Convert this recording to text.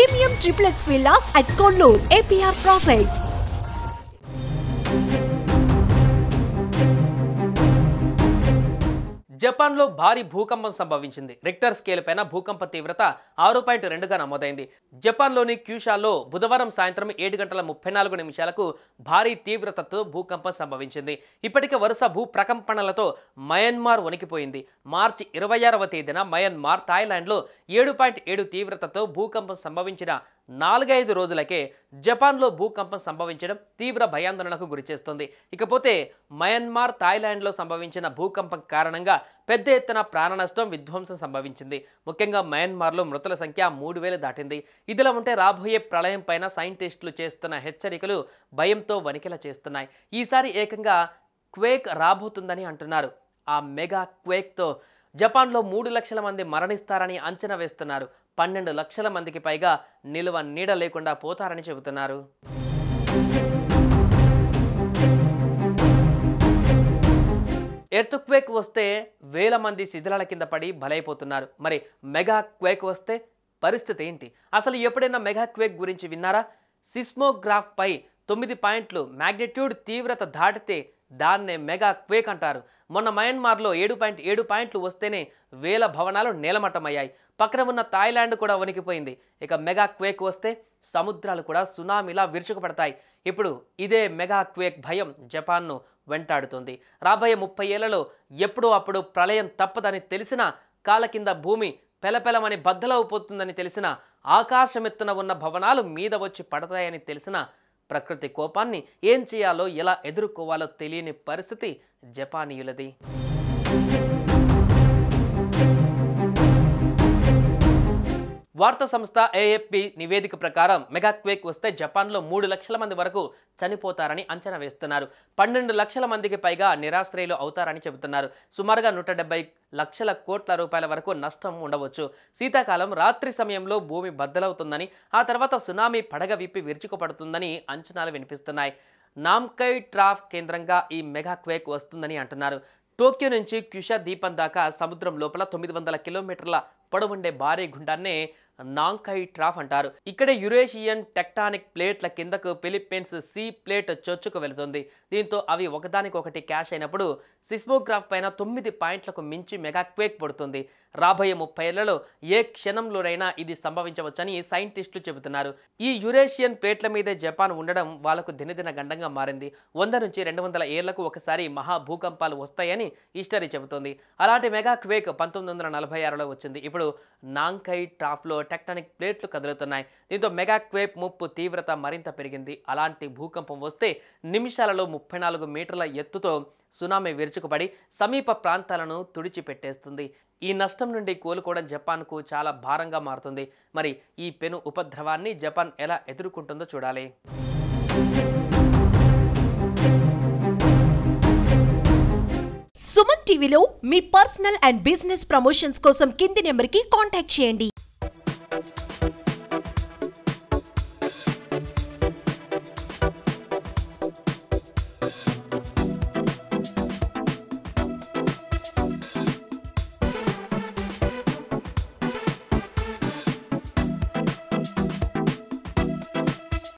Premium triplex villas at Kollur, APR Projects. జపాన్లో భారీ భూకంపం సంభవించింది. రిక్టర్ స్కేల్ పైన భూకంప తీవ్రత 6.2గా నమోదైంది. జపాన్లోని క్యూషాలో బుధవారం సాయంత్రం 7:34 భారీ తీవ్రతతో భూకంపం సంభవించింది. ఇప్పటికే వరుస భూ ప్రకంపనలతో మయన్మార్ వణికిపోయింది. మార్చి 26వ తేదీన మయన్మార్, థాయిలాండ్లో 7.7 తీవ్రతతో భూకంపం సంభవించిన 4-5 రోజులకే జపాన్లో భూకంపం సంభవించడం తీవ్ర భయాందోళనకు గురిచేస్తుంది. ఇకపోతే మయన్మార్, థాయిలాండ్లో సంభవించిన భూకంపం కారణంగా పెద్ద ఎత్తున ప్రాణ నష్టం, విధ్వంసం సంభవించింది. ముఖ్యంగా మయన్మార్లో మృతుల సంఖ్య 3000 దాటింది. ఇదిలా ఉంటే రాబోయే ప్రళయం పైన సైంటిస్టులు చేస్తున్న హెచ్చరికలు భయంతో వణికిలా చేస్తున్నాయి. ఈసారి ఏకంగా క్వేక్ రాబోతుందని అంటున్నారు. ఆ మెగా క్వేక్తో జపాన్లో 3 లక్షల మంది మరణిస్తారని అంచనా వేస్తున్నారు. 12 లక్షల మందికి పైగా నిలువ నీడ లేకుండా పోతారని చెబుతున్నారు. ఎర్త్ క్వేక్ వస్తే వేల మంది శిథిలాల కింద పడి బలైపోతున్నారు. మరి మెగా క్వేక్ వస్తే పరిస్థితి ఏంటి? అసలు ఎప్పుడైనా మెగా క్వేక్ గురించి విన్నారా? సిస్మోగ్రాఫ్ పై 9 పాయింట్లు మ్యాగ్నిట్యూడ్ తీవ్రత దాటితే దాన్నే మెగా క్వేక్ అంటారు. మొన్న మయన్మార్లో 7.7 పాయింట్లు వస్తేనే వేల భవనాలు నేలమట్టమయ్యాయి. పక్కన ఉన్న థాయిలాండ్ కూడా వణికిపోయింది. ఇక మెగా క్వేక్ వస్తే సముద్రాలు కూడా సునామీలా విరుచుకుపడతాయి. ఇప్పుడు ఇదే మెగా క్వేక్ భయం జపాన్ను వెంటాడుతుంది. రాబోయే 30 ఏళ్లలో ఎప్పుడో అప్పుడు ప్రళయం తప్పదని తెలిసినా, కాళ్ళ కింద భూమి పెలపెలమని బద్దలవుపోతుందని తెలిసినా, ఆకాశమెత్తున ఉన్న భవనాలు మీద వచ్చి పడతాయని తెలిసినా, ప్రకృతి కోపాన్ని ఏం చేయాలో, ఎలా ఎదుర్కోవాలో తెలియని పరిస్థితి జపానీయులది. వార్తా సంస్థ AFP నివేదిక ప్రకారం మెగా క్వేక్ వస్తే జపాన్లో 3 లక్షల మంది వరకు చనిపోతారని అంచనా వేస్తున్నారు. 12 లక్షల మందికి పైగా నిరాశ్రయులు అవుతారని చెబుతున్నారు. సుమారుగా 170 లక్షల కోట్ల రూపాయల వరకు నష్టం ఉండవచ్చు. శీతాకాలం రాత్రి సమయంలో భూమి బద్దలవుతుందని, ఆ తర్వాత సునామీ పడగ విప్పి విరుచుకుపడుతుందని అంచనాలు వినిపిస్తున్నాయి. నామ్కై ట్రాఫ్ కేంద్రంగా ఈ మెగా క్వేక్ వస్తుందని అంటున్నారు. టోక్యో నుంచి క్యుషా ద్వీపం దాకా సముద్రం లోపల 900 కిలోమీటర్ల పొడవుండే భారీ గుండాన్నే నాంకై ట్రాఫ్ అంటారు. ఇక్కడే యురేషియన్ టెక్టానిక్ ప్లేట్ల కిందకు ఫిలిప్పీన్స్ సీ ప్లేట్ చొచ్చుకు వెళుతుంది. దీంతో అవి ఒకదానికొకటి క్యాష్ అయినప్పుడు సిస్మోగ్రాఫ్ పైన 9 పాయింట్లకు మించి మెగా క్వేక్ పడుతుంది. రాబోయే 30 ఏళ్లలో ఏ క్షణంలోనైనా ఇది సంభవించవచ్చని సైంటిస్టులు చెబుతున్నారు. ఈ యురేషియన్ ప్లేట్ల మీదే జపాన్ ఉండడం వాళ్లకు దినదిన గండంగా మారింది. 100 నుంచి 200 ఏళ్లకు ఒకసారి మహా భూకంపాలు వస్తాయని హిస్టరీ చెబుతోంది. అలాంటి మెగా క్వేక్ 1946లో వచ్చింది. ఇప్పుడు నాంకై ట్రాఫ్లో టెక్టానిక్ ప్లేట్లు కదులుతున్నాయి. దీంతో మెగా క్వేక్ ముప్పు తీవ్రత మరింత పెరిగింది. అలాంటి భూకంపం వస్తే నిమిషాలలో 34 మీటర్ల ఎత్తుతో సునామీ విరుచుకుపడి సమీప ప్రాంతాలను తుడిచిపెట్టేస్తుంది. ఈ నష్టం నుండి కోలుకోవడం జపాన్కు చాలా భారంగా మారుతుంది. మరి ఈ పెను ఉపద్రవాన్ని జపాన్ ఎలా ఎదుర్కొంటుందో చూడాలి. సుమన్ టీవీలో మీ పర్సనల్ అండ్ బిజినెస్ ప్రమోషన్స్ కోసం కింది నెంబర్కి కాంటాక్ట్ చేయండి.